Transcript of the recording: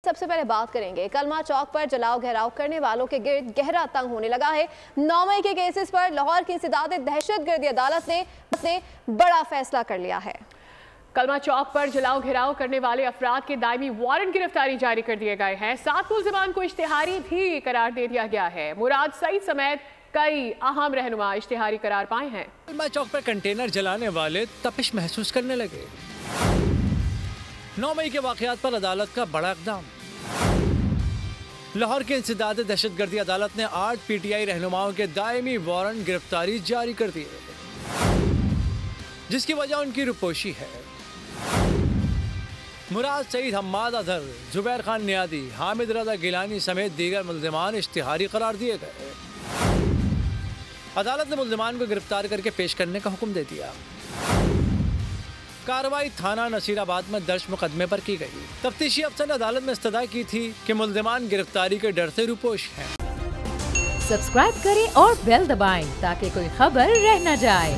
सबसे पहले बात करेंगे कलमा चौक पर जलाओ घेराव करने वालों के गिर्द गहरा तंग होने लगा है। 9 मई के केसेस पर लाहौर की इंसदाद दहशतगर्दी अदालत ने बड़ा फैसला कर लिया है। कलमा चौक पर जलाओ घेराव करने वाले अफराद के दायमी वारंट गिरफ्तारी जारी कर दिए गए हैं। 7 मुल्जिमान को इश्तिहारी भी करार दे दिया गया है। मुराद सईद समेत कई अहम रहनुमा इश्तिहारी करार पाए हैं। कलमा चौक पर कंटेनर जलाने वाले तपिश महसूस करने लगे। 9 मई के वाक़यात पर अदालत का बड़ा इक़दाम। लाहौर की इंसदाद दहशतगर्दी अदालत ने 8 PTI रहनुमाओं के दायमी वारंट गिरफ्तारी जारी कर दिए, जिसकी वजह उनकी रुपोशी है। मुराद सईद, हम्माद अजहर, जुबैर खान नियादी, हामिद रजा गिलानी समेत दीगर मुल्जिमान इश्तिहारी करार दिए गए। अदालत ने मुल्जिमान को गिरफ्तार करके पेश करने का हुक्म दे दिया। कार्रवाई थाना नसीराबाद में दर्ज मुकदमे पर की गई। तफ्तीशी अफसर ने अदालत में इस्तदा की थी कि मुल्जिमान गिरफ्तारी के डर से रुपोश हैं। सब्सक्राइब करें और बेल दबाएं ताकि कोई खबर रह न जाए।